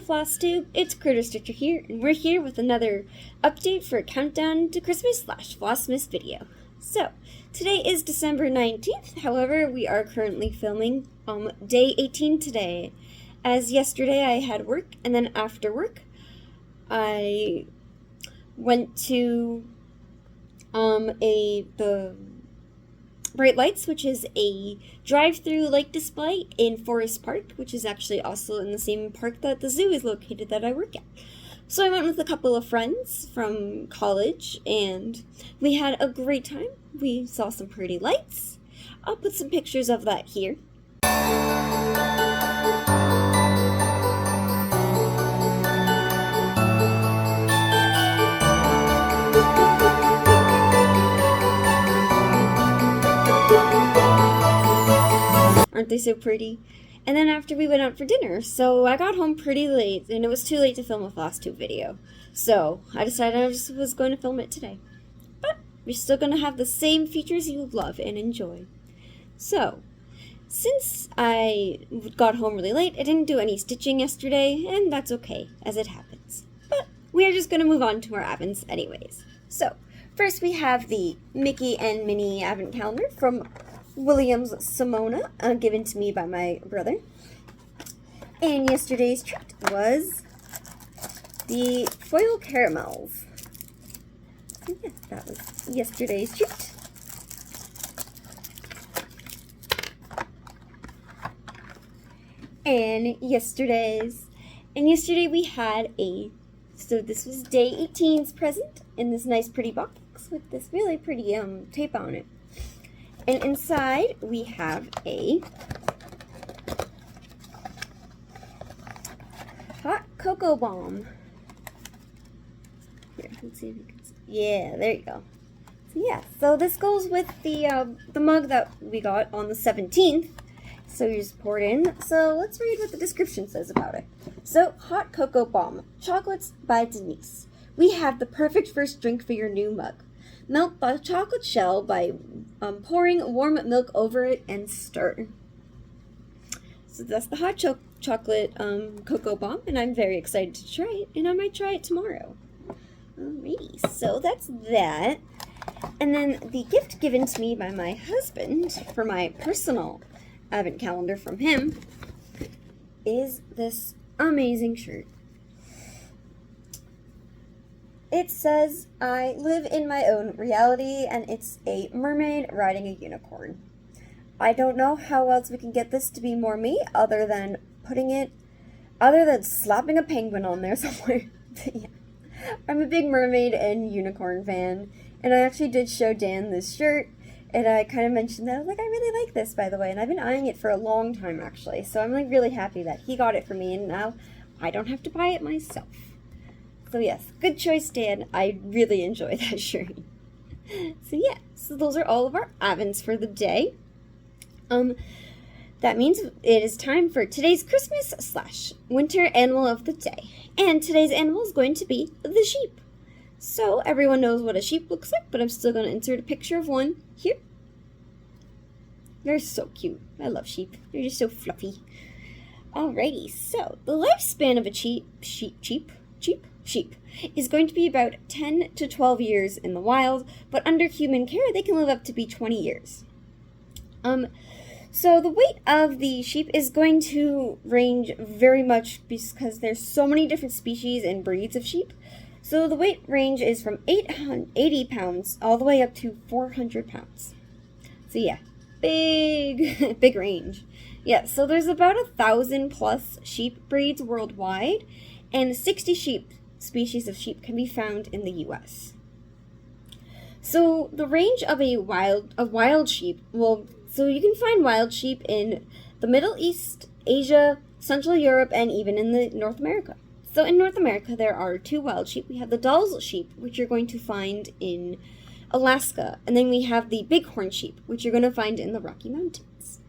Floss Tube, it's Critter Stitcher here, and we're here with another update for a countdown to Christmas / Flossmas video. So, today is December 19th, however, we are currently filming day 18 today. As yesterday I had work, and then after work, I went to the Bright Lights, which is a drive-through light display in Forest Park, which is actually also in the same park that the zoo is located that I work at. So I went with a couple of friends from college, and we had a great time. We saw some pretty lights. I'll put some pictures of that here. Aren't they so pretty? And then after we went out for dinner, so I got home pretty late, and it was too late to film a FlossTube video. So I decided I just was going to film it today. But we're still going to have the same features you love and enjoy. So, since I got home really late, I didn't do any stitching yesterday, and that's okay, as it happens. But we are just going to move on to our advents anyways. So, first we have the Mickey and Minnie advent calendar from Williams Somoma, given to me by my brother. And yesterday's treat was the foil caramels. So yes, that was yesterday's treat. And yesterday we had so this was day 18's present in this nice pretty box with this really pretty tape on it. And inside, we have a hot cocoa bomb. Here, let's see if you can see. Yeah, there you go. So yeah, so this goes with the mug that we got on the 17th. So you just pour it in. So let's read what the description says about it. So, hot cocoa bomb, chocolates by Denise. We have the perfect first drink for your new mug. Melt the chocolate shell by pouring warm milk over it and stir. So that's the hot chocolate cocoa bomb, and I'm very excited to try it, and I might try it tomorrow. Alrighty, so that's that. And then the gift given to me by my husband for my personal advent calendar from him is this amazing shirt. It says, I live in my own reality, and it's a mermaid riding a unicorn. I don't know how else we can get this to be more me, other than slapping a penguin on there somewhere. Yeah. I'm a big mermaid and unicorn fan, and I actually did show Dan this shirt, and I kind of mentioned that. I was like, I really like this, by the way, and I've been eyeing it for a long time, actually, so I'm like really happy that he got it for me, and now I don't have to buy it myself. So yes, good choice, Dan. I really enjoy that shirt. So yeah, so those are all of our advents for the day. That means it is time for today's Christmas / winter animal of the day. And today's animal is going to be the sheep. So everyone knows what a sheep looks like, but I'm still going to insert a picture of one here. They're so cute. I love sheep. They're just so fluffy. Alrighty, so the lifespan of a sheep is going to be about 10 to 12 years in the wild, but under human care, they can live up to be 20 years. So the weight of the sheep is going to range very much because there's so many different species and breeds of sheep. So the weight range is from 80 pounds all the way up to 400 pounds. So yeah, big range. Yeah, so there's about 1,000 plus sheep breeds worldwide, and 60 species of sheep can be found in the U.S. So the range of wild sheep, so you can find wild sheep in the Middle East, Asia, Central Europe, and even in North America. So in North America, there are 2 wild sheep. We have the Dall's sheep, which you're going to find in Alaska, and then we have the bighorn sheep, which you're going to find in the Rocky Mountains.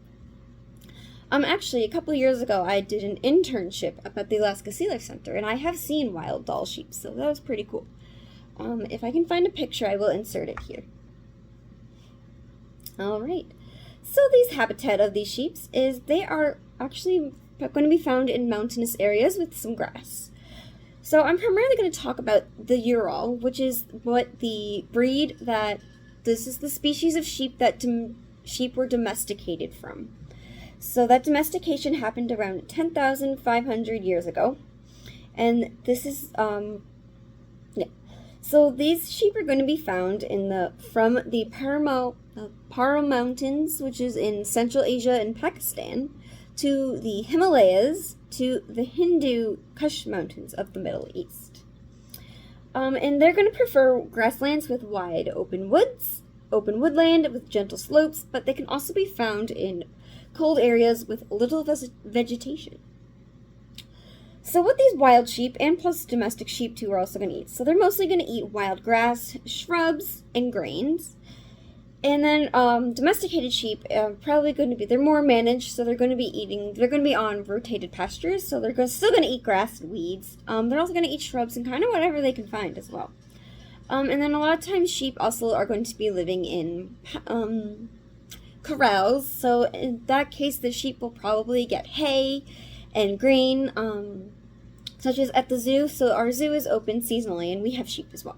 Actually, a couple of years ago, I did an internship up at the Alaska Sea Life Center, and I have seen wild Dall sheep, so that was pretty cool. If I can find a picture, I will insert it here. Alright, so the habitat of these sheep is they are actually are going to be found in mountainous areas with some grass. So I'm primarily going to talk about the Ural, which is what the breed that, this is the species of sheep that sheep were domesticated from. So that domestication happened around 10,500 years ago. And this is, So these sheep are going to be found from the Paro Mountains, which is in Central Asia and Pakistan, to the Himalayas, to the Hindu Kush Mountains of the Middle East. And they're going to prefer grasslands with wide open woodland with gentle slopes, but they can also be found in cold areas with little vegetation. So what these wild sheep and plus domestic sheep too are also going to eat. So they're mostly going to eat wild grass, shrubs, and grains. And then domesticated sheep are probably going to be, they're more managed, so they're going to be on rotated pastures, so they're still going to eat grass and weeds. They're also going to eat shrubs and kind of whatever they can find as well. And then a lot of times sheep also are going to be living in corrals, so in that case the sheep will probably get hay and grain, such as at the zoo. So our zoo is open seasonally, and we have sheep as well.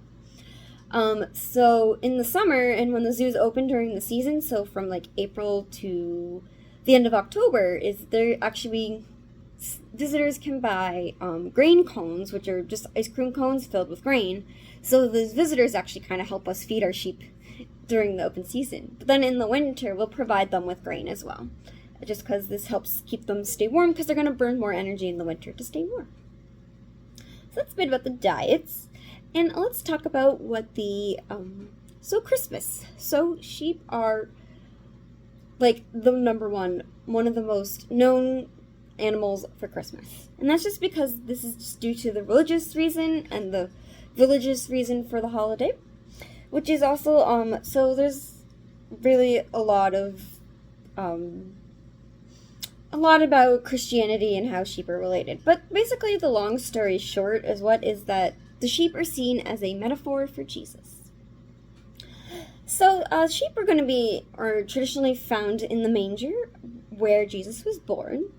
So in the summer, and when the zoo is open during the season, so from like April to the end of October, is there actually visitors can buy grain cones, which are just ice cream cones filled with grain. So those visitors actually kind of help us feed our sheep during the open season. But then in the winter, we'll provide them with grain as well, just because this helps keep them stay warm, because they're going to burn more energy in the winter to stay warm. So that's a bit about the diets. And let's talk about what so Christmas. So sheep are like the one of the most known animals for Christmas. And that's just because this is just due to the religious reason and the religious reason for the holiday, which is also, so there's really a lot about Christianity and how sheep are related. But basically the long story short is that the sheep are seen as a metaphor for Jesus. So sheep are traditionally found in the manger where Jesus was born,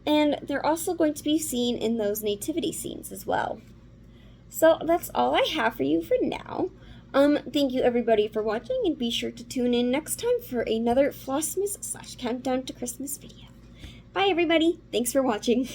and they're also going to be seen in those nativity scenes as well. So that's all I have for you for now. Thank you everybody for watching, and be sure to tune in next time for another Flossmas / Countdown to Christmas video. Bye everybody, thanks for watching.